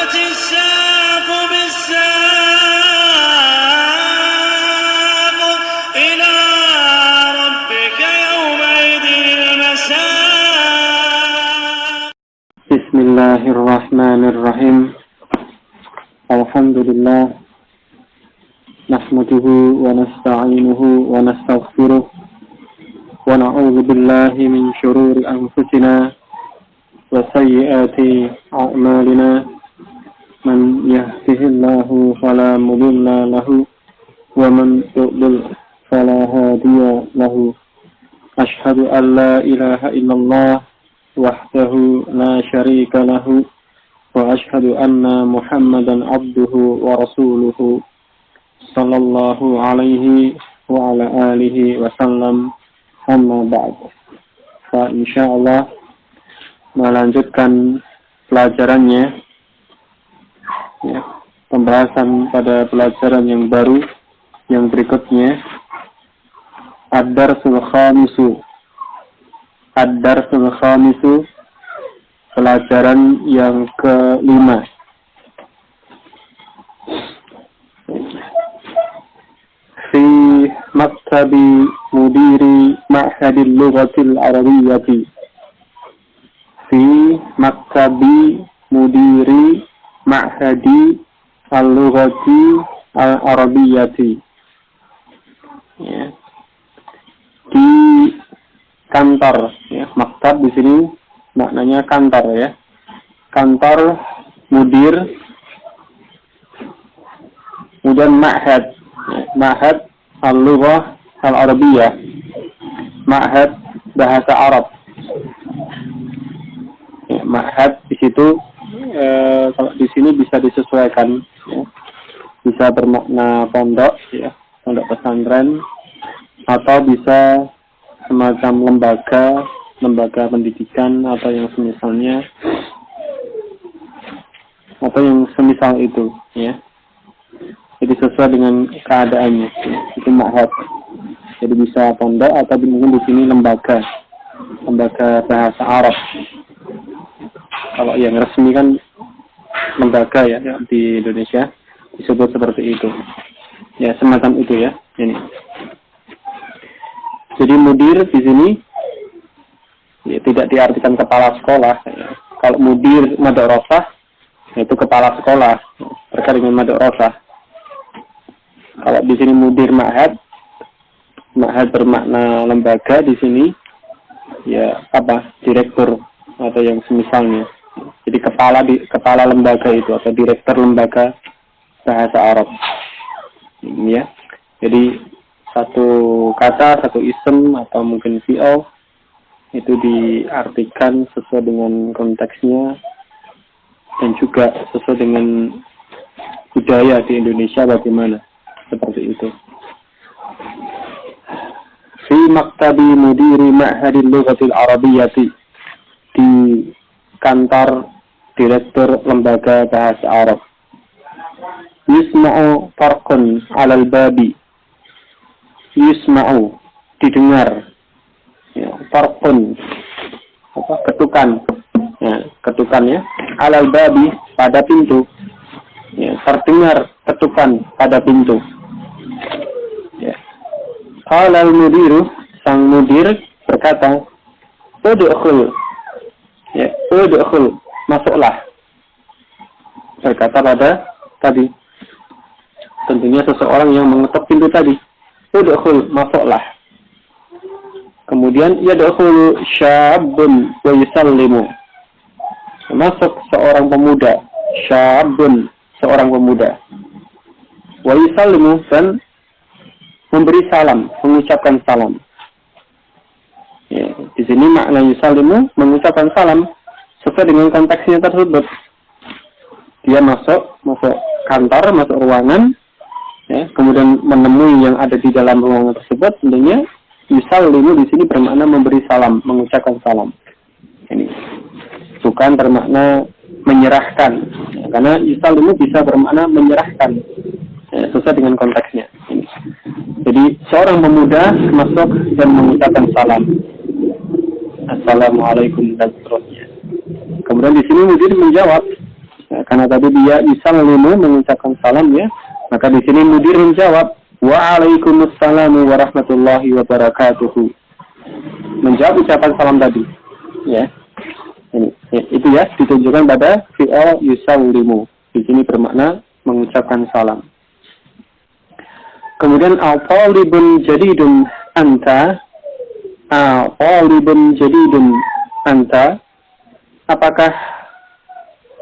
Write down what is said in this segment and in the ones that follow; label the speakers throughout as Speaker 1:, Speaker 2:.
Speaker 1: والتفت الساق بالساق إلى ربك يومئذ المساق.
Speaker 2: بسم الله الرحمن الرحيم. الحمد لله نحمده ونستعينه ونستغفره ونعوذ بالله من شرور أنفسنا وسيئات أعمالنا. من يهده الله فلا مضل له ومن يضلل فلا هادي له. أشهد أن لا إله إلا الله وحده لا شريك له وأشهد أن محمدا عبده ورسوله صلى الله عليه وعلى آله وسلم. Amma ba'd. Insyaallah melanjutkan pelajarannya, ya, pembahasan pada pelajaran yang baru yang berikutnya. Ad-Darsul Khamisu. Ad-Darsul Khamisu, pelajaran yang kelima. Fi maktabi mudiri ma'hadil lughatil arabiyyati. Fi maktabi mudiri ma'hadi al-lughati al-arabiyyati. Ya. Di kantor, ya, maktab di sini maknanya kantor, ya. Kantor mudir, kemudian ma'had, ya, ma'had al-lughah al-arabiyyah, ma'had bahasa Arab. Ya, ma'had di situ kalau di sini bisa disesuaikan, ya. Bisa bermakna pondok, ya, pondok pesantren, atau bisa semacam lembaga pendidikan atau yang semisalnya, atau yang semisal itu, ya. Jadi sesuai dengan keadaannya, ya. Itu ma'had. Jadi bisa pondok atau mungkin di sini lembaga bahasa Arab. Kalau yang resmi kan lembaga, ya, di Indonesia disebut seperti itu. Ya, semacam itu, ya. Ini. Jadi mudir di sini, ya, tidak diartikan kepala sekolah. Ya. Kalau mudir madrasah itu kepala sekolah, terkait dengan madrasah. Kalau di sini mudir ma'had bermakna lembaga di sini, ya, direktur atau yang semisalnya. Jadi kepala lembaga itu atau direktur lembaga bahasa Arab. Ya. Jadi satu kata, satu isim atau mungkin fi'il itu diartikan sesuai dengan konteksnya dan juga sesuai dengan budaya di Indonesia bagaimana, seperti itu. Fi maktabi mudiri ma'hadil lughatil arabiyyati, di kantor direktur lembaga bahasa Arab. Yusma'u farqun 'alal babi. Yusma'u, didengar, ya, farqun, ketukan, ya, ketukan, ya, 'alal babi, pada pintu, ya, terdengar ketukan pada pintu, ya. Qala al-mudiru, sang mudir berkata, udkhul, ya, udkhul, masuklah, berkata pada tadi, tentunya seseorang yang mengetuk pintu tadi. Udkhul, masuklah. Kemudian yadkhulu syabun wa yusallimu, masuk seorang pemuda, syabun, seorang pemuda, wa yusallimu, dan memberi salam, mengucapkan salam. Ya, di sini makna yusallimu, mengucapkan salam, sesuai dengan konteksnya tersebut. Dia masuk kantor, masuk ruangan, ya, kemudian menemui yang ada di dalam ruangan tersebut. Tentunya yusallimu di sini bermakna memberi salam, mengucapkan salam. Ini bukan bermakna menyerahkan, ya, karena yusallimu bisa bermakna menyerahkan, ya, sesuai dengan konteksnya. Ini. Jadi seorang pemuda masuk dan mengucapkan salam, assalamualaikum, dan seterusnya. Kemudian di sini mudir menjawab, ya, karena tadi dia yusallimu mengucapkan salam ya. Maka di sini mudir menjawab wa'alaikumussalam warahmatullahi wabarakatuh. Menjawab ucapan salam tadi. Ya. Ini itu ya ditunjukkan pada fi'il yusallimu. Di sini bermakna mengucapkan salam. Kemudian al-talibun jadidun anta. Al-talibun jadidun anta. Apakah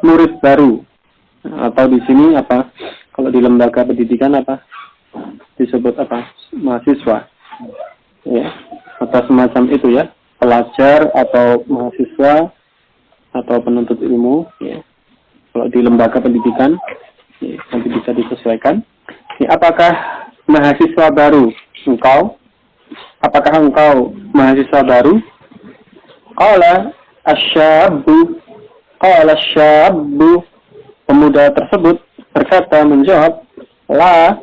Speaker 2: murid baru? Atau di sini apa? Kalau di lembaga pendidikan apa? Disebut apa? Mahasiswa. Ya. Atau semacam itu ya. Pelajar atau mahasiswa atau penuntut ilmu ya. Kalau di lembaga pendidikan ya, nanti bisa disesuaikan. Ya, apakah mahasiswa baru engkau? Apakah engkau mahasiswa baru? Qala asyabbu. Qala asyabbu. Pemuda tersebut berkata menjawab, la,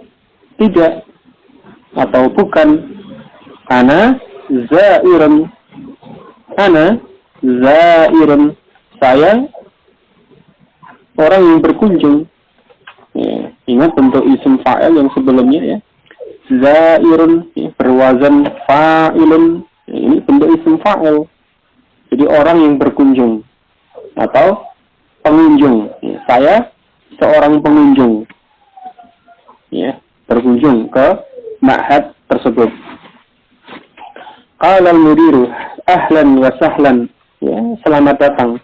Speaker 2: tidak, atau bukan. Ana zairun. Ana zairun. Saya orang yang berkunjung. Ya, ingat bentuk isim fa'il yang sebelumnya ya. Zairun ya, berwazan fa'ilun. Ya, ini bentuk isim fa'il. Jadi orang yang berkunjung atau pengunjung. Ya, saya seorang pengunjung. Ya, berkunjung ke ma'had tersebut. Qala al-mudiru ahlan wa sahlan. Ya, selamat datang.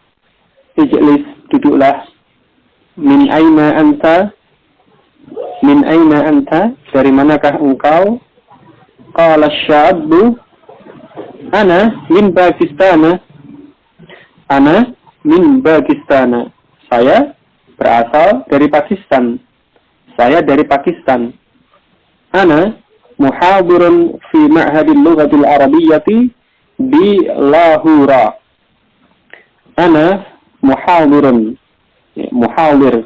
Speaker 2: Ijlis, duduklah. Min aina anta? Min aina anta? Dari manakah engkau? Qala syabbu ana min Pakistan. Ana min Pakistan. Saya berasal dari Pakistan. Saya dari Pakistan. Ana muhadirun fi ma'hadil lughatil arabiyyati di Lahore. Ana muhadirun. Ya, muhadir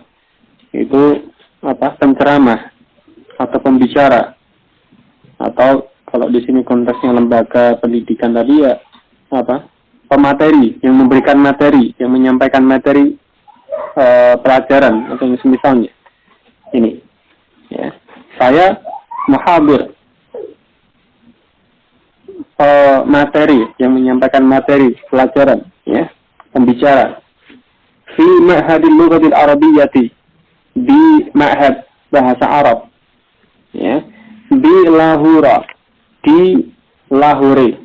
Speaker 2: itu apa? Penceramah atau pembicara. Atau kalau di sini konteksnya lembaga pendidikan tadi ya apa? Pemateri yang memberikan materi, yang menyampaikan materi pelajaran atau yang semisalnya. Ini ya. Saya muhadir materi yang menyampaikan materi pelajaran ya, pembicara fi ma'hadil lughatil arabiyyati di ma'had bahasa Arab ya, di Lahore, di Lahore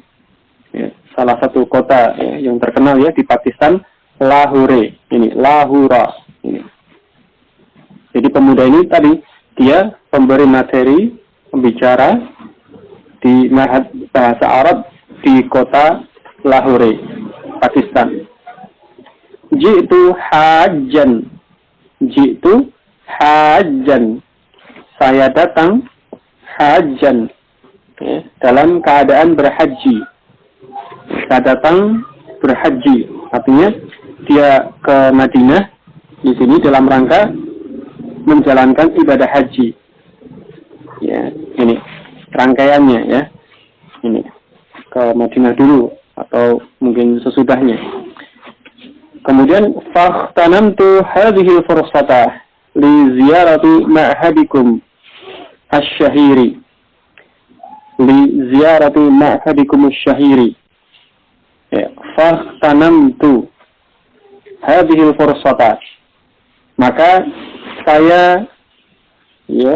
Speaker 2: ya, salah satu kota ya, yang terkenal ya di Pakistan, Lahore. Ini Lahore ini. Jadi pemuda ini tadi dia pemberi materi, pembicara di ma'had bahasa Arab di kota Lahore, Pakistan. Jitu hajjan. Jitu hajjan. Saya datang hajjan. Ya, dalam keadaan berhaji. Saya datang berhaji. Artinya dia ke Madinah di sini dalam rangka menjalankan ibadah haji. Ya, ini rangkaiannya ya. Ini ke Madinah dulu atau mungkin sesudahnya. Kemudian fahtanamtu hadhihi al-fursata li ziyarati ma'hadikum asy-syahiri. Li ziyarati ma'hadikum asy-syahiri. Ya, fahtanamtu hadhihi al-fursata. Maka saya ya,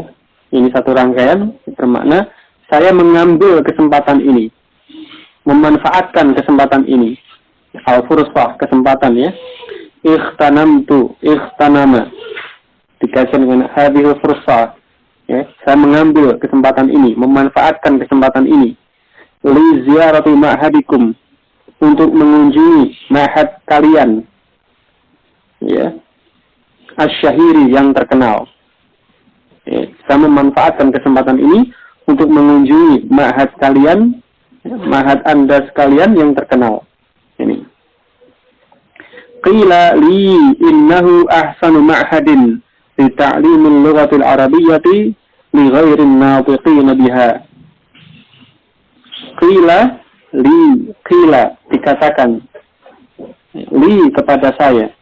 Speaker 2: ini satu rangkaian bermakna saya mengambil kesempatan ini. Memanfaatkan kesempatan ini. Al-fursah, kesempatan ya. Ikhtanamtu, ikhtanama. Dikaitkan dengan hadhil fursah. Ya, saya mengambil kesempatan ini, memanfaatkan kesempatan ini. Li ziyarati ma'hadikum, untuk mengunjungi ma'had kalian. Ya. Asy-syahiri, yang terkenal. Ya, saya memanfaatkan kesempatan ini untuk mengunjungi ma'had kalian, ya, ma'had Anda sekalian yang terkenal. Ini. Qila li innahu ahsanu ma'hadin li ta'limil lughatil arabiyyati li ghairin natiqin biha. Qila dikatakan li kepada saya,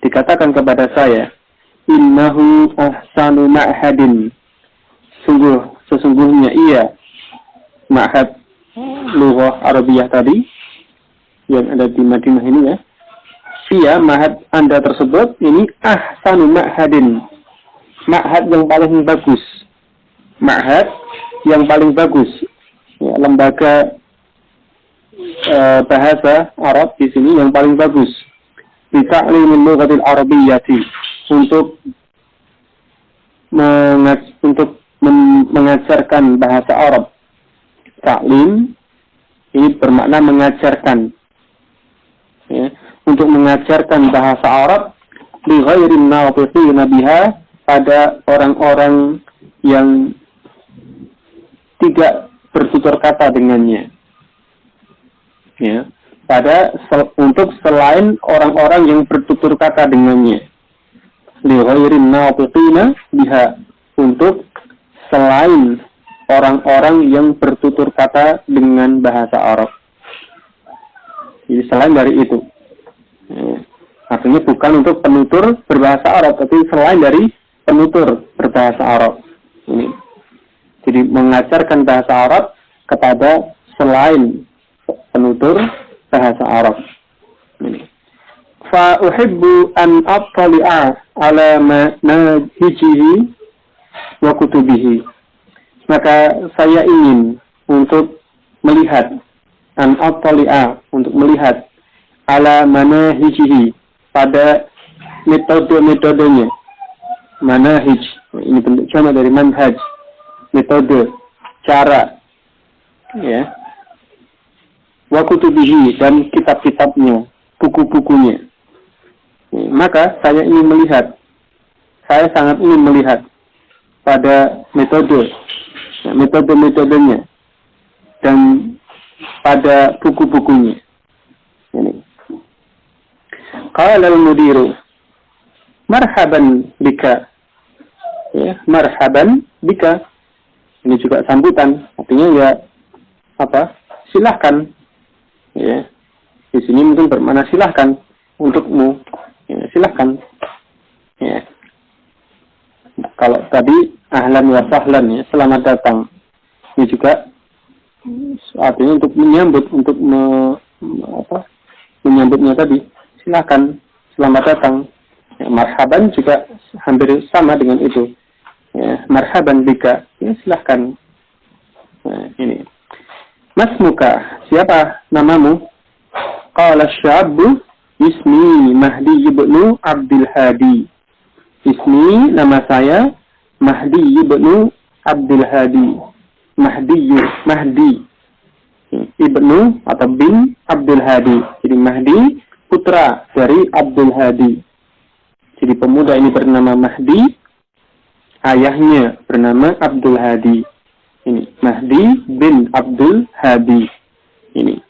Speaker 2: dikatakan kepada saya, innahu ahsanu ma'hadin, sesungguhnya ia, ma'had lughah Arabiyah tadi yang ada di Madinah ini ya, ia ma'had Anda tersebut ini ahsanu ma'hadin, ma'had yang paling bagus, ma'had yang paling bagus ya, lembaga bahasa Arab di sini yang paling bagus, di ta'limil lughatil arabiyyati, untuk mengajarkan bahasa Arab. Ta'lim ini bermakna mengajarkan ya, untuk mengajarkan bahasa Arab bi ghairin nafiqina biha, pada orang-orang yang tidak bertutur kata dengannya ya, untuk selain orang-orang yang bertutur kata dengannya, li ghairin nafiqina biha, untuk selain orang-orang yang bertutur kata dengan bahasa Arab. Jadi selain dari itu ya, artinya bukan untuk penutur berbahasa Arab, tapi selain dari penutur berbahasa Arab ini. Jadi mengajarkan bahasa Arab kepada selain penutur bahasa Arab. Fa uhibbu an attali'a ala manhajihi wa kutubihi. Maka saya ingin untuk melihat, an attali'a, untuk melihat, ala manhajihi, pada metode-metodenya. Manahij, ini bentuk jamak dari manhaj, metode, cara ya, wa kutubihi, dan kitab-kitabnya, buku-bukunya. Maka saya ingin melihat, saya sangat ingin melihat pada metode-metodenya dan pada buku-bukunya. Qala al-mudiru marhaban bika ya, marhaban bika, ini juga sambutan, artinya ya apa, silahkan ya, di sini mungkin bermakna silahkan untukmu ya, silahkan ya. Kalau tadi ahlan wa sahlan ya, selamat datang, ini juga artinya untuk menyambut, untuk menyambutnya tadi, silahkan, selamat datang ya. Marhaban juga hampir sama dengan itu ya, marhaban bika ya, silahkan. Nah, ini masmuka, siapa namamu? Qala syabbu ismi Mahdi ibnu Abdul Hadi. Ismi, nama saya Mahdi ibnu Abdul Hadi. Mahdi ibnu atau bin Abdul Hadi. Jadi Mahdi putra dari Abdul Hadi. Jadi pemuda ini bernama Mahdi, ayahnya bernama Abdul Hadi. Ini Mahdi bin Abdul Hadi. Ini.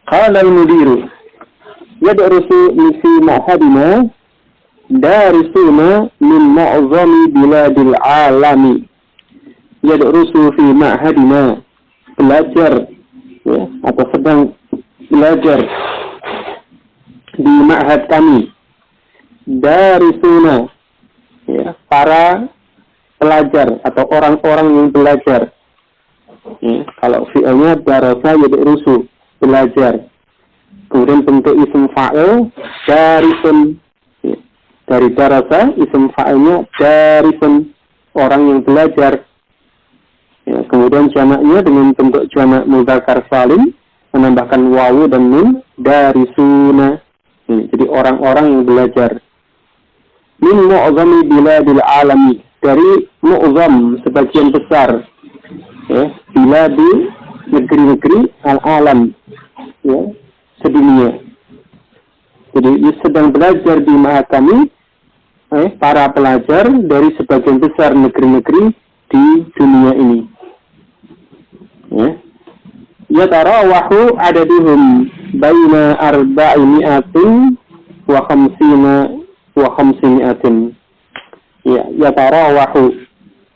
Speaker 2: Qala al-mudiru yadrusu fi ma'hadina darisuna min ma'zami biladil alami. Yadrusu fi ma'hadina, belajar ya, atau sedang belajar di ma'had kami. Darisuna ya, para pelajar atau orang-orang yang belajar ya, kalau fi'ilnya darasa yadrusu, belajar. Kemudian bentuk isim fa'il darisun ya, dari darasa isim fa'ilnya darisun, orang yang belajar ya. Kemudian jamaknya dengan bentuk jamak mudzakkar salim, menambahkan wawu dan nun, darisuna ya, jadi orang-orang yang belajar. Min mu'zami biladil alami, dari mu'zam, sebagian besar ya, biladi, negeri-negeri, al-alam ya, sedunia. Jadi sedang belajar di ma'had kami para pelajar dari sebagian besar negeri-negeri di dunia ini ya. Yatarawahu adaduhum baina arba'imi'atin wa khamsimi'atin ya, yatarawahu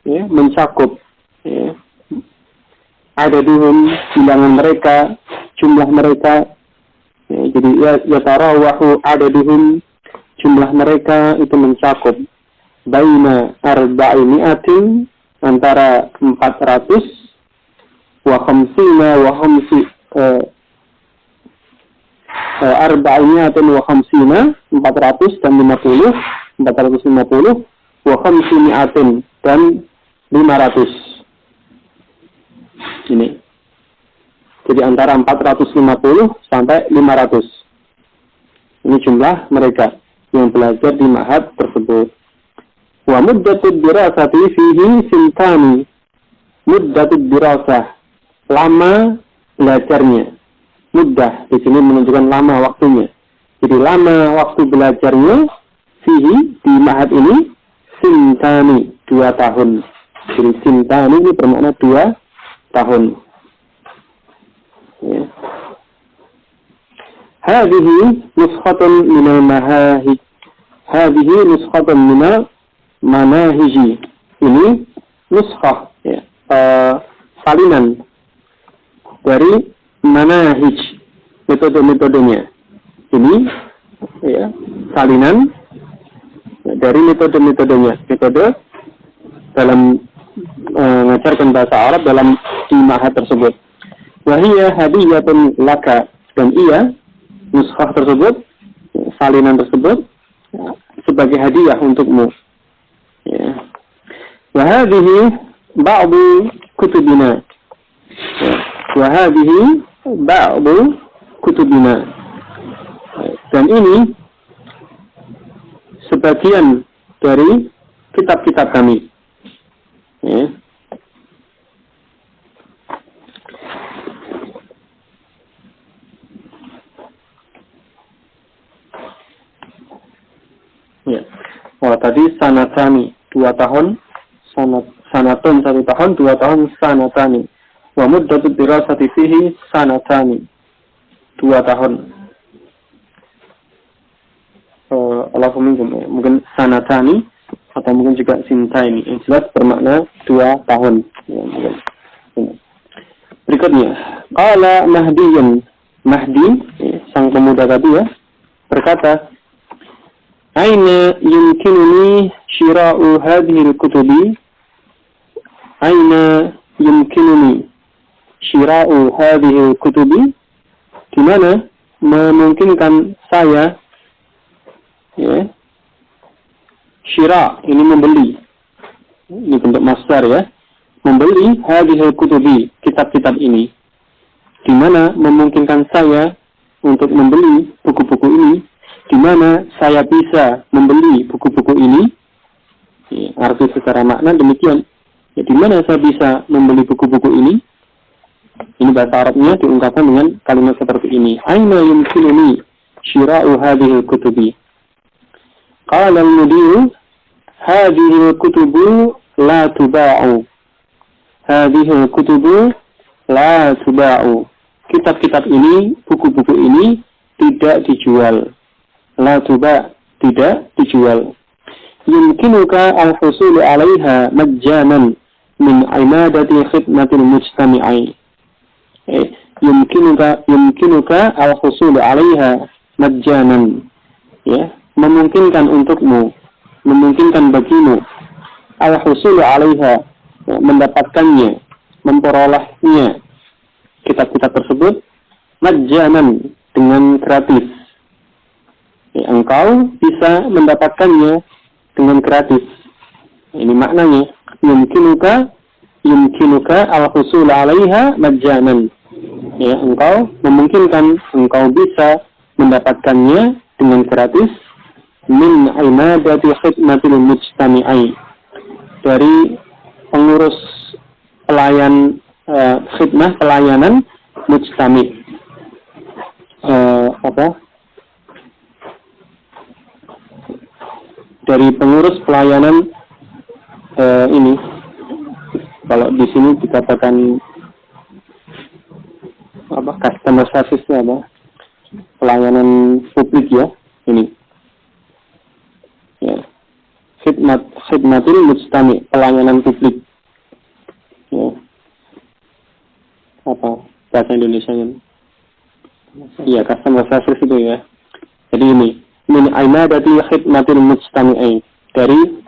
Speaker 2: ya, mencakup ya, adaduhum, bilangan mereka, jumlah mereka ya, jadi yatarawahu adaduhum, jumlah mereka itu mencakup baina arba'imi'atin antara 400 wa khamsina wa khamsi arba'imi'atin wa khamsina 400 dan 50 450 wa khamsimi'atin dan 500. Ini. Jadi antara 450 sampai 500. Ini jumlah mereka yang belajar di ma'had tersebut. Wa muddatud dirasati fihi sintani. Muddatud dirasah, lama belajarnya. Muddah di sini menunjukkan lama waktunya. Jadi lama waktu belajarnya fihi di ma'had ini sintani, 2 tahun. Jadi sintani ini bermakna 2 tahun. Ya. Hadhihi nuskhatun minal mahahij. Hadhihi nuskhatun minal manahiji. Ini nuskhah, ya, salinan dari manahij, metode-metodenya. Ini, ya, salinan dari metode-metodenya. Metode dalam mengajarkan bahasa Arab dalam di ma'had tersebut. Wahiyya hadiyatun laka, dan ia nuskhah tersebut, salinan tersebut, ya, sebagai hadiah untukmu. Ya. Wahadihi ba'du kutubina. Ya. Wahadihi ba'du kutubina. Dan ini sebagian dari kitab-kitab kami. Ya. Ya. Oh, tadi sanatani 2 tahun, sanatun 1 tahun, 2 tahun sanatani. Wa muddatud dirasati fihi sanatani, 2 tahun. Mungkin sanatani atau mungkin juga sintaini. Yang jelas bermakna 2 tahun. Ya, mungkin. Berikutnya, qala Mahdiyun. Mahdi, sang pemuda tadi ya, berkata, aina yumkinuni shira'u hadhihi al-kutubi? Aina yumkinuni shira'u hadhihi al-kutubi? Di mana memungkinkan saya, ya, syira, ini membeli. Ini bentuk masdar ya. Membeli hadhihi al-kutubi, kitab-kitab ini. Di mana memungkinkan saya untuk membeli buku-buku ini, di mana saya bisa membeli buku-buku ini. Ya, arti secara makna demikian. Ya, di mana saya bisa membeli buku-buku ini? Ini bahasa Arabnya diungkapkan dengan kalimat seperti ini. Aina yumkinuni shira'u hadhihi al-kutubi? Qala al-mudir, hadhihi al-kutubu la tuba'u. Hadhihi al-kutubu la tuba'u. Kitab-kitab ini, buku-buku ini tidak dijual. La tuba, tidak dijual. Yumkinuka al-husulu 'alaiha majjanan min imadati khidmatil mujtami'i. Yumkinuka al-husulu 'alaiha majjanan. Ya, memungkinkan untukmu, memungkinkan bagimu al-husulu 'alaiha, mendapatkannya, memperolehnya kitab-kitab tersebut majjanan, dengan gratis. Ya, engkau bisa mendapatkannya dengan gratis. Ini maknanya yumkinuka al-husul 'alaiha majjanan. Ya, engkau memungkinkan, engkau bisa mendapatkannya dengan gratis min imadati khidmatil mujtami'i, dari pengurus pelayan khidmah, pelayanan mujtami. Dari pengurus pelayanan ini, kalau di sini dikatakan customer service, pelayanan publik ya, ini ya, khidmatil mujtami, pelayanan publik ya. Bahasa Indonesianya? Iya, customer service itu ya. Jadi ini min imadati khidmatil mujtami'in, dari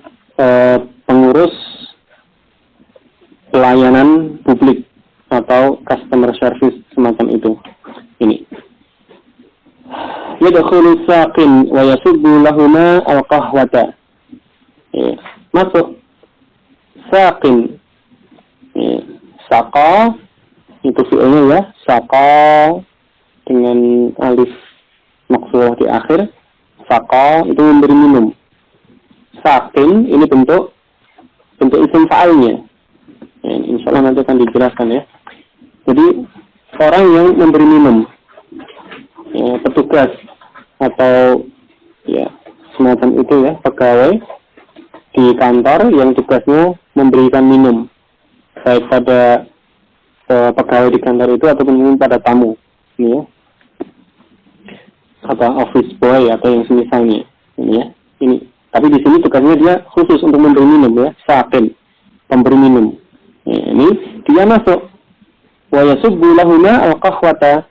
Speaker 2: pengurus pelayanan publik atau customer service semacam itu. Ini. Yadkhulu saqin wa yasubbu lahuma al-qahwata. Masuk saqin. Saqa itu fi'ilnya ya, saqa dengan alif maksurah di akhir. Saqa itu memberi minum. Saqin ini bentuk isim fa'ilnya. Insyaallah nanti akan dijelaskan ya. Jadi orang yang memberi minum, petugas atau ya semacam itu ya, pegawai di kantor yang tugasnya memberikan minum, baik pada pegawai di kantor itu ataupun mungkin pada tamu, ini ya, atau office boy atau yang semisalnya, ini ya, ini. Tapi di sini tugasnya dia khusus untuk memberi minum ya, saqin, pemberi minum. Ini dia masuk. Wa yasubbu lahuma al-qahwata,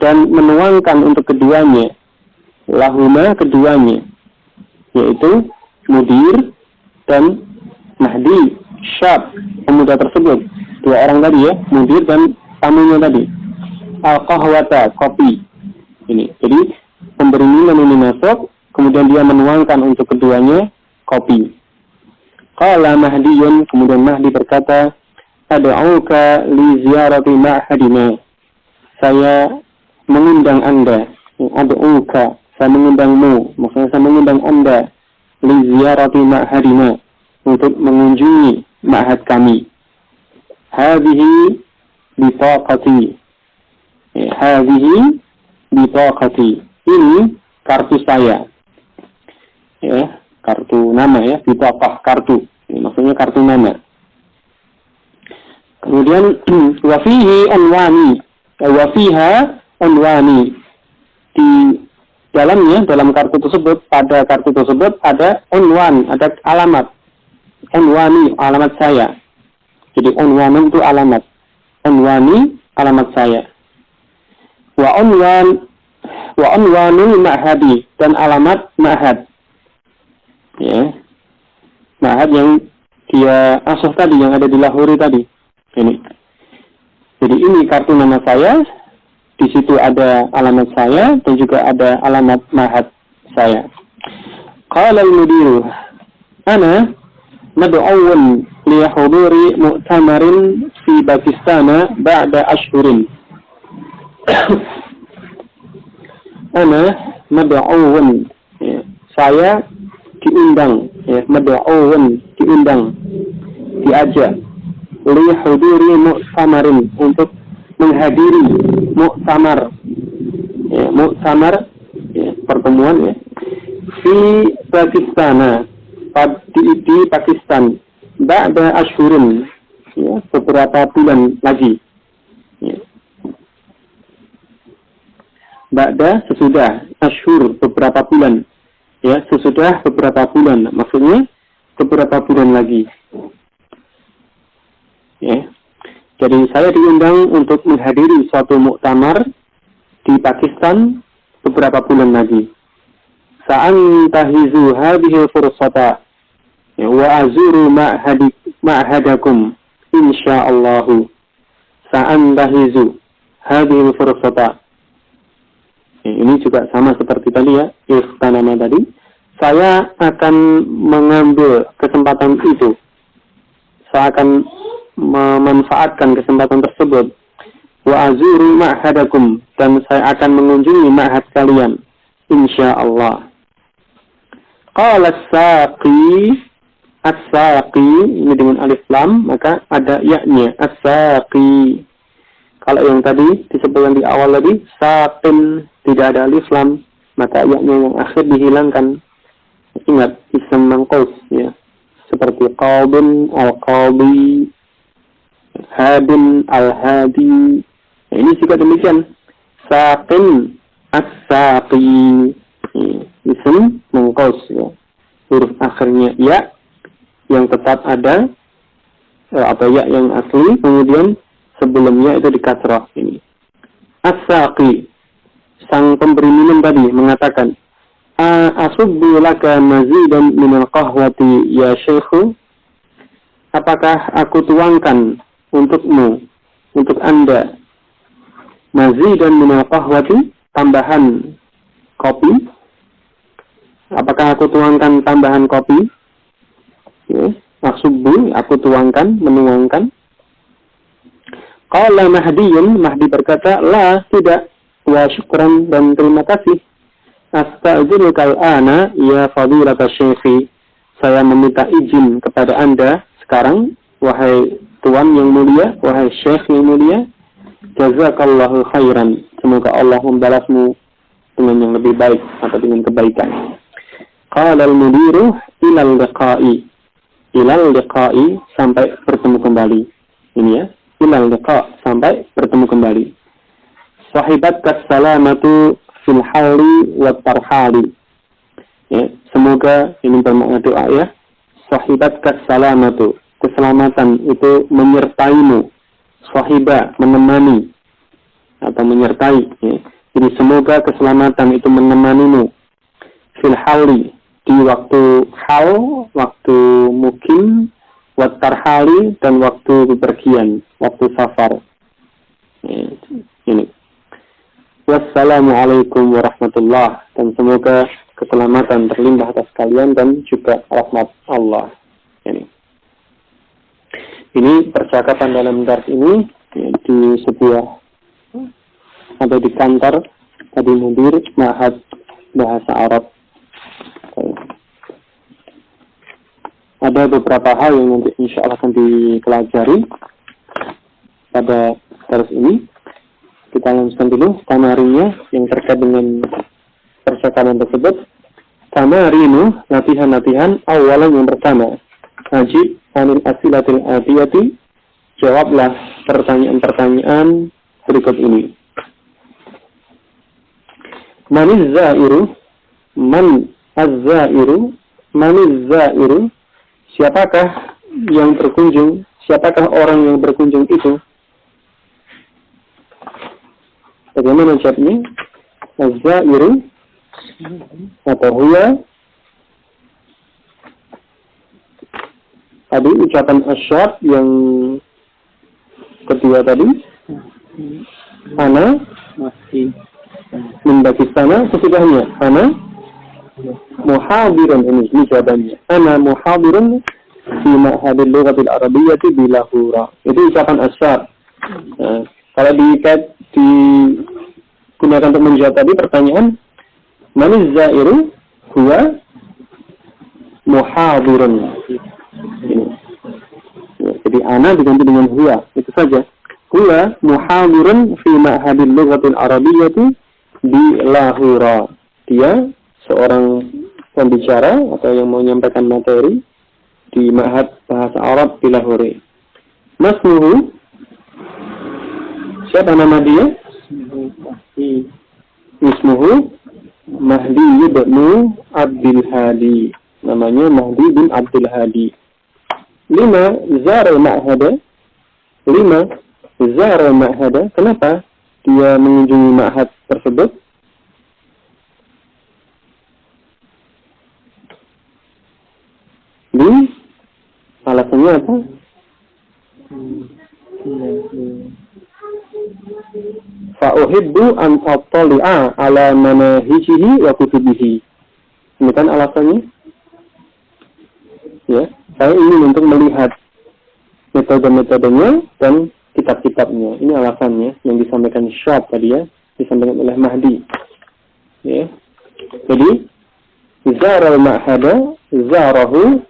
Speaker 2: dan menuangkan untuk keduanya, lahuma keduanya, yaitu mudir dan mahdi, syab, pemuda tersebut, dua orang tadi ya, mudir dan tamunya tadi, al-qahwata, kopi. Ini, jadi pemberi minum ini masuk, kemudian dia menuangkan untuk keduanya kopi. Qala Mahdiyun, kemudian Mahdi berkata, ad'uka li ziyarati ma'hadina, saya mengundang Anda, ad'uka, saya mengundangmu, maksudnya saya mengundang Anda, li ziyarati ma'hadina, untuk mengunjungi ma'had kami. Hadhihi bitaqati, hadhihi bitaqati, ini kartu saya, ya, kartu nama ya, bitaqah, kartu, ini maksudnya kartu nama. Kemudian wafihi anwani, wafiha anwani, di dalamnya, dalam kartu tersebut, pada kartu tersebut ada unwan, ada alamat, unwani, alamat saya. Jadi unwan itu alamat, unwani alamat saya. Wa unwanul ma'hadi, dan alamat ma'had, ya, ma'had yang dia asuh tadi, yang ada di Lahore tadi. Ini. Jadi ini kartu nama saya, di situ ada alamat saya dan juga ada alamat ma'had saya. Qala al-mudiru, ana nad'uun li huduri mu'tamarin fi Pakistan ba'da ashhurin. Ana nad'uun, ya, saya diundang, ya, nad'uun, diundang, diajak, li huduri mu'tamarin, untuk menghadiri mu'tamar, ya, mu'tamar, ya, pertemuan ya, fi Pakistan, di Pakistan, ba'da ashhurin, ya, beberapa bulan lagi, ya. Ba'da, sesudah, ashhur, beberapa bulan, ya, sesudah beberapa bulan, maksudnya beberapa bulan lagi. Ya. Jadi saya diundang untuk menghadiri suatu muktamar di Pakistan beberapa bulan lagi. Sa'antahizu hadhihi fursata, ya, wa azuru ma'hadakum insyaallah. Sa'antahizu hadhihi fursata. Ya, ini juga sama seperti tadi ya, ikhtanama tadi. Saya akan mengambil kesempatan itu. Saya akan memanfaatkan kesempatan tersebut. Wa azuru ma'hadakum, dan saya akan mengunjungi ma'had kalian insyaallah. Qala as-saqi, as-saqi ini dengan alif lam, maka ada ya-nya, as-saqi. Kalau yang tadi disebutkan di awal tadi saqin, tidak ada alif lam, maka ya-nya yang akhir dihilangkan. Ingat ism manqus ya, seperti qadin, al-qadi, hadin, al-hadi. Nah, ini juga demikian. Saqin, as-saqi, ism manqus ya, huruf akhirnya ya, yang tetap ada, atau ya yang asli, kemudian sebelumnya itu di kasrah ini. As-saqi, sang pemberi minum tadi mengatakan, Asubbu laka mazidan minal qahwati ya syekhu. Apakah aku tuangkan untukmu, untuk Anda, mazidan minal qahwati, tambahan kopi? Apakah aku tuangkan tambahan kopi? Ya, asubbu, aku tuangkan, menuangkan. Qala Mahdiyun, Mahdi berkata, la, tidak, wa syukran, dan terima kasih. Asta'dzinuka al-ana ya fadilata syekhi. Saya meminta izin kepada Anda sekarang, wahai tuan yang mulia, wahai syekh yang mulia. Jazakallahu khairan. Semoga Allah membalasmu dengan yang lebih baik atau dengan kebaikan. Qala al-mudiru ilal liqa'i. Ilal liqa'i, sampai bertemu kembali. Ini ya, ilal liqa', sampai bertemu kembali. Sahibatka salamatu fil hali wa tarhali. Ya, semoga ini bermakna doa ya. Sahibatka salamatu, keselamatan itu menyertaimu. Sahiba, menemani atau menyertai ya. Jadi semoga keselamatan itu menemanimu fil hali, di waktu hal, waktu mukim, wa tarhali, dan waktu bepergian, waktu safar ya, ini. Wassalamualaikum warahmatullah, dan semoga keselamatan terlimpah atas kalian dan juga rahmat Allah. Ini percakapan dalam dars ini ya, di sebuah atau di kantor tadi mudir Ma'had Bahasa Arab. Ada beberapa hal yang nanti insya Allah akan dipelajari pada dars ini. Kita lanjutkan dulu tamarinya yang terkait dengan percakapan tersebut. Tamarinu, latihan-latihan awalan yang pertama. Ajib anil asilatil atiyati, jawablah pertanyaan-pertanyaan berikut ini. Maniz zairu, man az-zairu, maniz zairu, siapakah yang berkunjung, siapakah orang yang berkunjung itu? Bagaimana jawabnya? Az-zairu atau huwa. Tadi ucapan asyad yang kedua tadi, ana min Pakistan, sesudahnya ana muhadirun, ini jawabannya. Ana muhadirun fi ma'hadil lughatil arabiyyati bi Lahore. Itu ucapan asyad. Nah, kalau digunakan untuk menjawab tadi pertanyaan, maniz zairu huwa muhadirun. Ini. Ya, jadi ana diganti dengan huwa, itu saja. Huwa muhadirun fi ma'hadil lughatil arabiyyati di Lahore. Dia seorang pembicara atau yang mau menyampaikan materi di Ma'had Bahasa Arab di Lahore. Masmuhu, siapa nama dia? Ismuhu Mahdi bin Abdul Hadi. Namanya Mahdi bin Abdul Hadi. Lima zara ma'hada. Lima zara ma'hada. Kenapa dia mengunjungi ma'had tersebut? Alasannya apa? Fa'uhibbu an attali'a ala manahijihi wa kutubihi. Ini kan alasannya. Ya, saya ingin untuk melihat metode-metodenya dan kitab-kitabnya. Ini alasannya yang disampaikan Syab tadi ya, disampaikan oleh Mahdi. Ya. Jadi zaral ma'hada, zarahu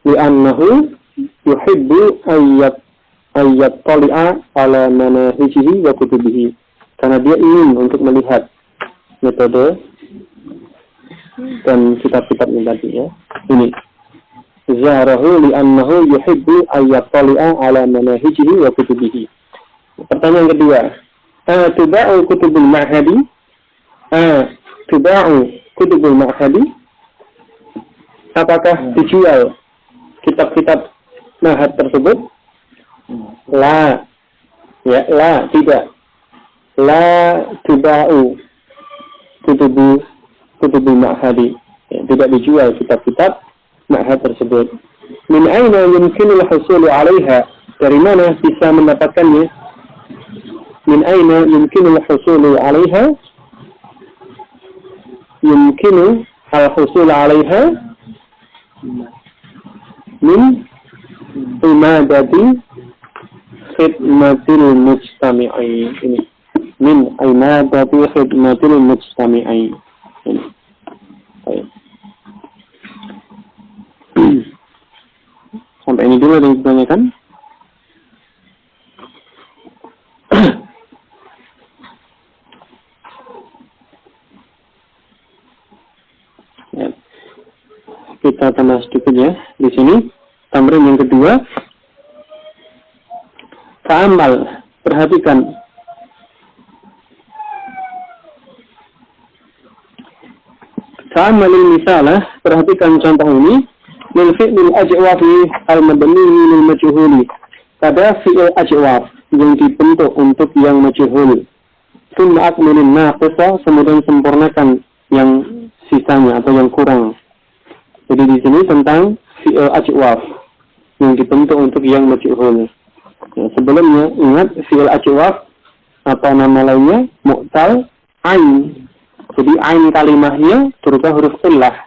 Speaker 2: li'annahu yuhibbu ayyat tali'a ala manahijihi wa kutubihi. Karena dia ingin untuk melihat metode dan kitab-kitabnya tadi ya. Ini zarahu li'annahu yuhibbu ayyat tali'a ala manahijihi wa kutubihi. Pertanyaan kedua, tuba'u kutubul ma'hadi? Tuba'u kutubul ma'hadi? Apakah dijual kitab-kitab ma'had tersebut? La, Ya, la tidak. La tuba'u kutubu ma'hadi. Ya, tidak dijual kitab-kitab ma'had tersebut. Min aina yumkinul husulu 'alaiha? Dari mana bisa mendapatkannya? Min aina yumkinul husulu 'alaiha? Yumkinu al-husul 'alaiha min imadati khidmatil mujtami'i. Ini min imadati khidmatil mujtami'i. Ini. Sampai ini dulu yang ditanyakan. Ya. Kita tambah sedikit ya di sini. Tamrin yang kedua. Ta'amal, perhatikan. Ta'amalil misalah, perhatikan contoh ini. Min fi'lil ajwafi al-mabni lil majhuli. Pada fi'il ajwaf yang dibentuk untuk yang majhul. Tsumma akmilin naqisa, kemudian sempurnakan yang sisanya atau yang kurang. Jadi di sini tentang fi'il ajwaf yang dibentuk untuk yang majhul. Ya, sebelumnya ingat fi'il ajwaf atau nama lainnya mu'tal ain. Jadi ain kalimahnya berupa huruf illah.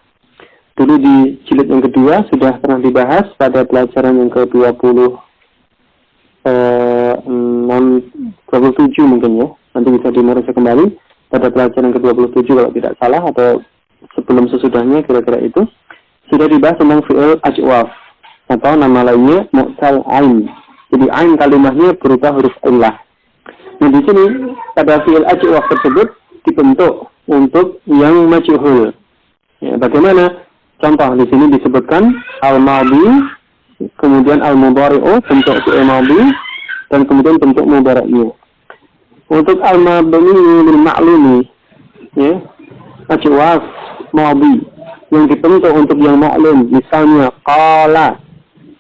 Speaker 2: Dulu di jilid yang kedua sudah pernah dibahas pada pelajaran yang ke-27 mungkin ya. Nanti bisa dimeriksa kembali pada pelajaran ke-27 kalau tidak salah, atau sebelum sesudahnya kira-kira itu. Sudah dibahas tentang fi'il ajwaf atau nama lainnya mu'tal ain. Jadi ain kalimahnya berupa huruf illah. Nah di sini pada fi'il ajwaf tersebut dibentuk untuk yang majhul. Ya, bagaimana? Contoh di sini disebutkan al-madhi, kemudian al-mudhari'u bentuk fi'il madhi, dan kemudian bentuk mudhari'nya. Untuk al-mabni lil ma'lumi, ya, ajwaf madhi yang dibentuk untuk yang maklum, misalnya qala.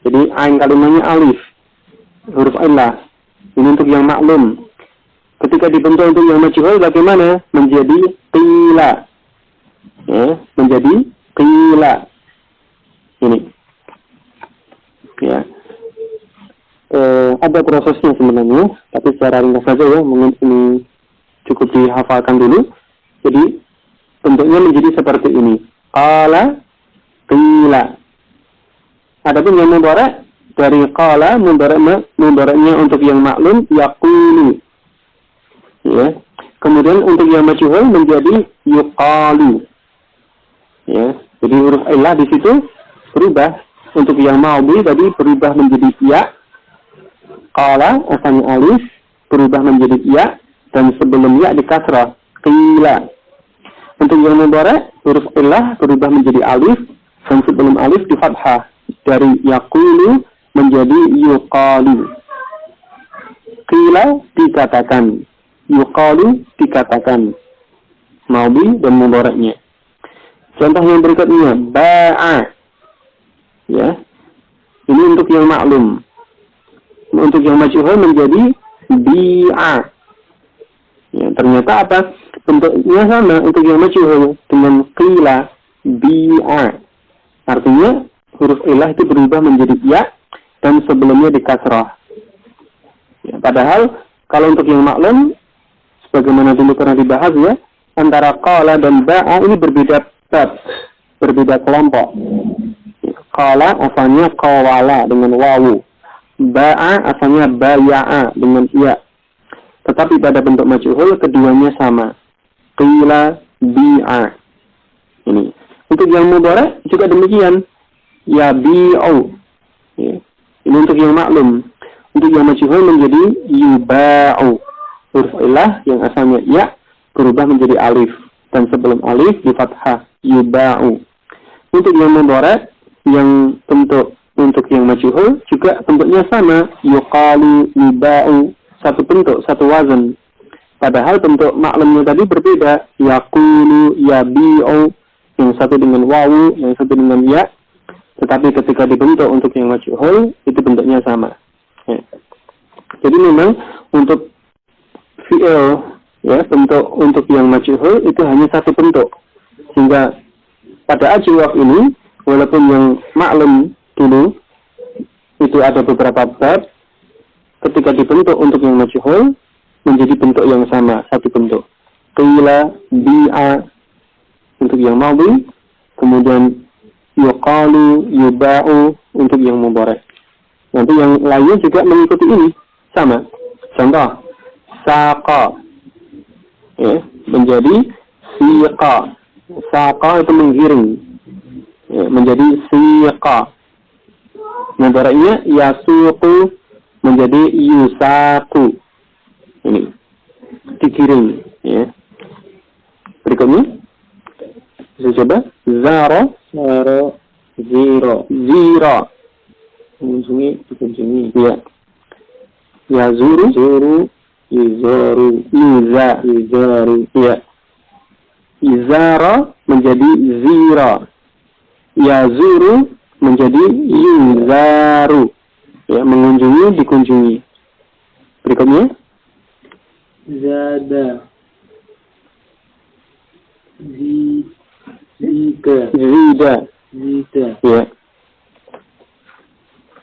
Speaker 2: Jadi ain kalimahnya alif, huruf illah. Ini untuk yang maklum. Ketika dibentuk untuk yang majhul bagaimana? Menjadi qila. Ya, menjadi qila. Ini. Ya. Ada prosesnya sebenarnya, tapi secara ringkas saja ya, mungkin ini cukup dihafalkan dulu. Jadi bentuknya menjadi seperti ini. Qala qila. Adapun yang mudhari' dari qala, mudhari'nya untuk yang maklum yaqulu. Ya. Kemudian untuk yang majhul menjadi yuqalu. Ya. Jadi huruf illah di situ berubah. Untuk yang madhi tadi berubah menjadi ya. Qala asalnya alif berubah menjadi ya, dan sebelum ya di kasrah qila. Untuk yang mudhari' huruf illah berubah menjadi alif, dan sebelum alif di fathah dari yaqulu menjadi yuqalu. Qila dikatakan, yuqalu dikatakan. Madhi dan mudhari'nya. Contoh yang berikutnya ba'a. Ya. Ini untuk yang maklum. Untuk yang majhul menjadi bi'a. Ya, ternyata apa? Bentuknya sama untuk yang majhul dengan qila, bi'a. Artinya huruf illah itu berubah menjadi ya, dan sebelumnya di kasrah. Ya, padahal kalau untuk yang maklum, sebagaimana dulu pernah dibahas ya, antara qala dan ba'a ini berbeda bab, berbeda kelompok. Qala asalnya qawala dengan wawu. Ba'a asalnya baya'a dengan ya. Tetapi pada bentuk majhul keduanya sama. Qila bi'a. Ini. Untuk yang mudhari' juga demikian. Ya bi'u. Ya. Ini untuk yang maklum. Untuk yang majhul menjadi yuba'u. Huruf illah yang asalnya ya berubah menjadi alif, dan sebelum alif di fathah yuba'u. Untuk yang mudhari' yang bentuk untuk yang majhul juga bentuknya sama, yuqalu, yuba'u, satu bentuk, satu wazan. Padahal bentuk maklumnya tadi berbeda, yaqulu, yabi'u, yang satu dengan wawu, yang satu dengan ya. Tetapi ketika dibentuk untuk yang majhul itu bentuknya sama. Ya. Jadi memang untuk fi'il, ya, bentuk untuk yang majhul itu hanya satu bentuk. Sehingga pada ajwaf ini, walaupun yang maklum dulu itu ada beberapa bab, ketika dibentuk untuk yang majhul menjadi bentuk yang sama, satu bentuk. Qila, bi'a untuk yang madhi, kemudian yuqalu, yuba'u untuk yang mudhari'. Nanti yang lainnya juga mengikuti ini, sama. Contoh, saqa, ya, menjadi siqa. Saqa itu menggiring, ya, menjadi siqa. Mudhari'nya yasuqu menjadi yusaku. Ini digiring, ya. Berikutnya bisa coba zara, zira mengunjungi, dikunjungi, ya. Yazuru, yuzaru, ya. Izara menjadi zira, yazuru menjadi yuzaru, ya, mengunjungi, dikunjungi. Berikutnya
Speaker 3: zada,
Speaker 2: zida, ya.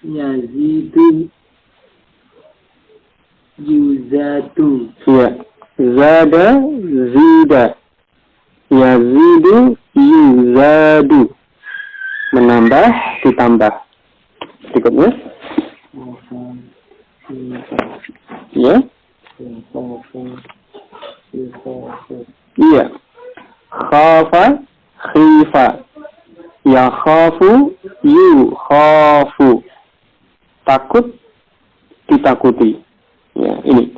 Speaker 3: yazidu, yuzatu,
Speaker 2: Ya, zada, zida, yazidu, yuzadu, menambah, ditambah. Berikutnya, ya, iya, khafa, khifa, ya khafu, yu khafu, takut, ditakuti. Ya, ini.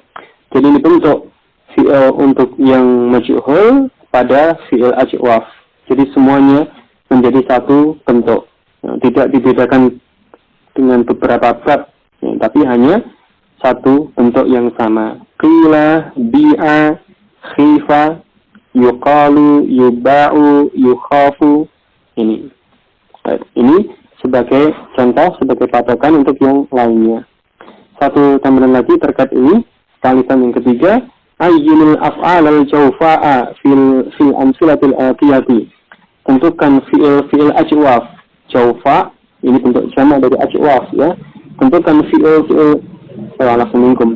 Speaker 2: Jadi ini bentuk fi'il untuk yang majhul pada fi'il ajwaf. Jadi semuanya menjadi satu bentuk. Ya, tidak dibedakan dengan beberapa bab, ya, tapi hanya satu bentuk yang sama. Qila, bi'a, khifa, yuqalu, yuba'u, yukhafu. Ini. Ini sebagai contoh, sebagai patokan untuk yang lainnya. Satu tambahan lagi terkait ini, kalisan yang ketiga, ayyinul af'al al-jawfa'a fil amsilatil atiyati. Tentukan fi'il ajwaf. Jawfa, ini bentuk jamak dari ajwaf, ya. Tentukan fi'il alafuminkum.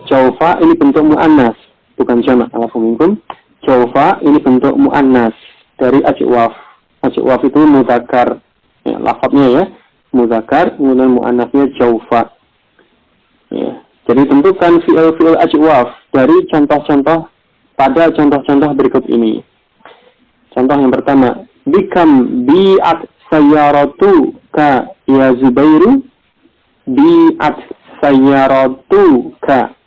Speaker 2: Jawfa ini bentuk mu'annas, bukan jamak, alafuminkum. Jawfa ini bentuk mu'annas dari ajwaf. Ajwaf itu mudzakkar, ya, lafadznya, ya, mudzakkar, kemudian mu'annasnya jawfa. Ya. Jadi tentukan fi'il ajwaf dari contoh-contoh pada contoh-contoh berikut ini. Contoh yang pertama, bikam bi'at sayyaratu ka ya Zubairu, bi'at sayyaratu ka.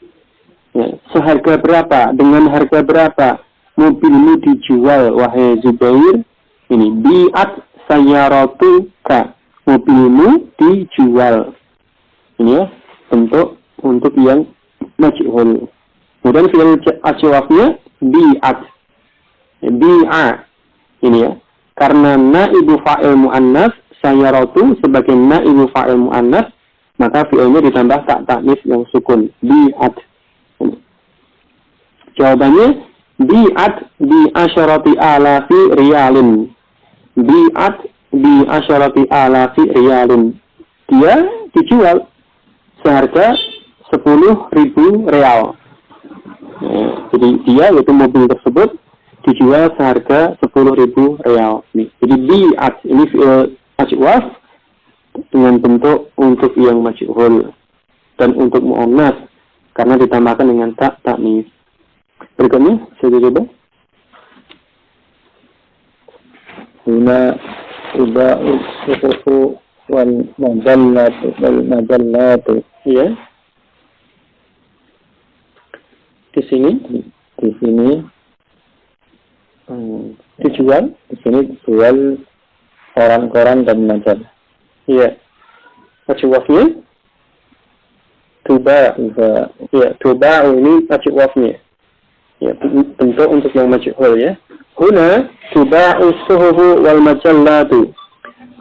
Speaker 2: Ya, seharga berapa? Dengan harga berapa mobilmu dijual, wahai Zubair? Ini bi'at sayyaratu ka, mobilmu dijual. Ini, ya, bentuk untuk yang majhul. Kemudian fi'il ajwafnya bi'at, bi'a, ini, ya, karena naibu fa'il mu'annas sayyaratu sebagai naibu fa'il mu'annas, maka fi'ilnya ditambah tak ta'nis yang sukun, bi'at. Ini. Jawabannya bi'at bi asyarati alafi riyalin, bi'at bi asyarati alafi riyalin. Dia dijual seharga 10.000 real. Ya, jadi dia, yaitu mobil tersebut, dijual seharga 10.000 real. Nih, jadi bi'at ini fi'il ajwaf dengan bentuk untuk yang majhul dan untuk mu'annas karena ditambahkan dengan tak ta'nis. Berikutnya saya coba.
Speaker 3: huna uba'u suhufu wal majallatu,
Speaker 2: Ya. Di sini dijual.
Speaker 3: Di sini jual koran-koran dan majalah.
Speaker 2: Iya. Ajwafnya tuba. Ya, tuba ini ajwafnya. Ya, bentuk untuk yang majhul, ya. Huna tuba'u suhufu wal majallatu.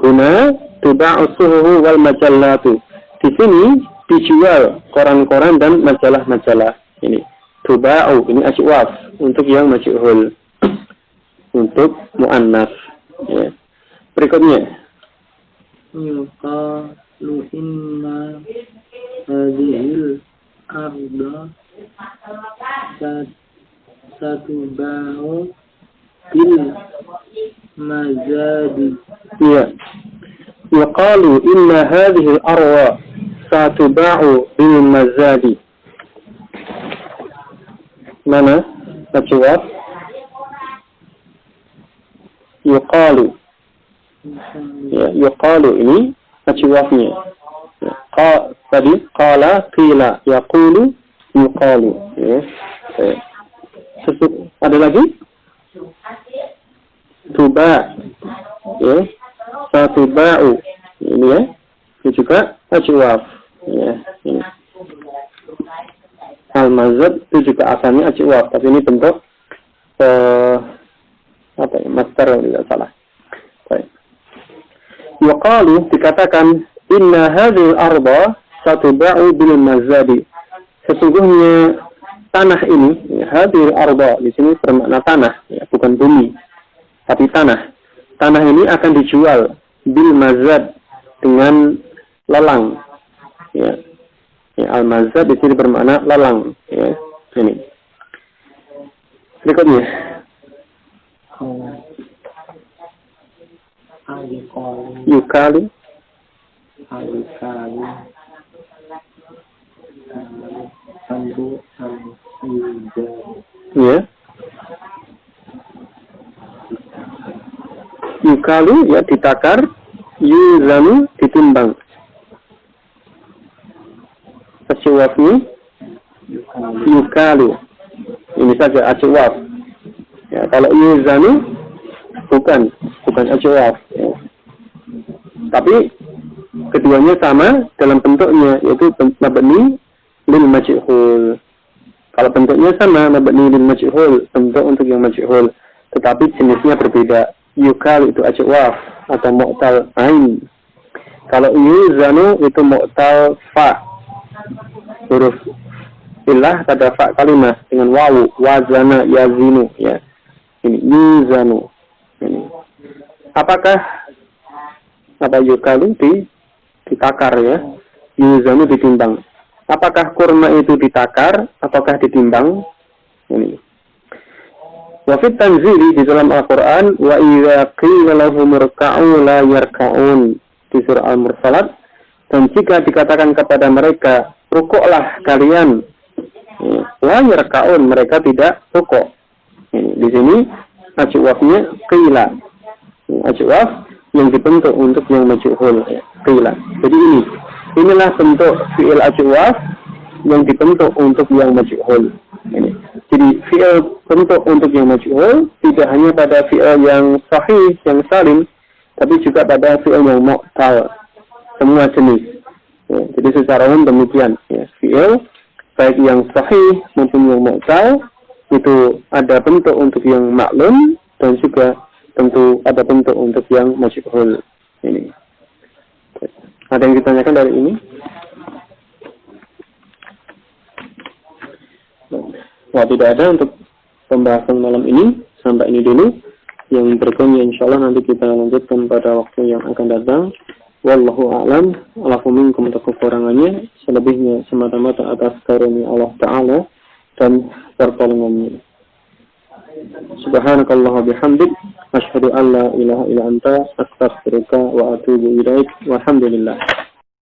Speaker 2: Huna tuba'u suhufu wal majallatu. Di sini dijual koran-koran dan majalah-majalah. Ini tuba'u, ini ajwaf untuk yang majhul, untuk muannas. Ya. Berikutnya,
Speaker 3: yuqalu inna hadhil arda satuba'u bil mazadi.
Speaker 2: ya, yuqalu inna hadhihi al-arwa satuba'u bil mazadi. Mana ajwaf? Yuqalu. Ya, yuqalu ini ajwafnya. Ya, tadi qala, qila, yaqulu, yuqalu. Ya. Ada lagi? Tuba. Ya. Satuba'u. Ini ya. Ini juga ajwaf. Ya, ini. Al-mazad itu juga asalnya ajwaf, tapi ini bentuk apa ya, master kalau tidak salah. Baik. Yuqalu, dikatakan inna hadhil arda satuba'u bil mazadi. Sesungguhnya tanah ini, ya, hadhil arda di sini bermakna tanah, ya, bukan bumi, tapi tanah. Tanah ini akan dijual bil mazad, dengan lelang. Ya. Ya, al-mazad di sini bermakna lelang. Ya, ini. Berikutnya. Yukalu. Ya. Yukalu, ya, ditakar. Yuzanu, ditimbang. Ajwafnya yukalu. Ini saja ajwaf. Ya, kalau yuzanu bukan ajwaf. Ya. Tapi keduanya sama dalam bentuknya, yaitu mabni lil majhul. Kalau bentuknya sama, mabni lil majhul, bentuk untuk yang majhul, tetapi jenisnya berbeda. Yukalu itu ajwaf atau mu'tal ain. Kalau yuzanu itu mu'tal fa. Huruf ilah pada fa kalimah dengan wawu, wazana yazinu, ya. Ini yuzanu. Ini. Apakah yukalu ditakar, ya? Yuzanu ditimbang. Apakah kurma itu ditakar ataukah ditimbang? Ini. Wa fit tanzili di dalam Al-Qur'an, wa idza qila lahum irka'u la yarka'un, di surah Al-Mursalat. Dan jika dikatakan kepada mereka, rukuklah kalian, la yarka'un, mereka tidak rukuk. Di sini ajwafnya qila, ajwaf yang dibentuk untuk yang majhul, qila. Jadi inilah bentuk fi'il ajwaf yang dibentuk untuk yang majhul. Jadi fi'il bentuk untuk yang majhul tidak hanya pada fi'il yang sahih, yang salim, tapi juga pada fi'il yang mu'tal, semua jenis. Ya, jadi secara umum demikian. Ya, fi'il baik yang sahih maupun yang mu'tal itu ada bentuk untuk yang maklum dan juga tentu ada bentuk untuk yang majhul. Ini. Ada yang ditanyakan dari ini? Wah, tidak ada untuk pembahasan malam ini. Sampai ini dulu. Yang berikutnya insyaallah nanti kita lanjutkan pada waktu yang akan datang. Wallahu a'lam. Alafu minkum, untuk kekurangannya, selebihnya semata-mata atas karunia Allah Ta'ala dan pertolongannya. Subhanakallah bihamdik, asyhadu an la ilaha illa anta, astaghfiruka wa atubu ilaik. Walhamdulillah.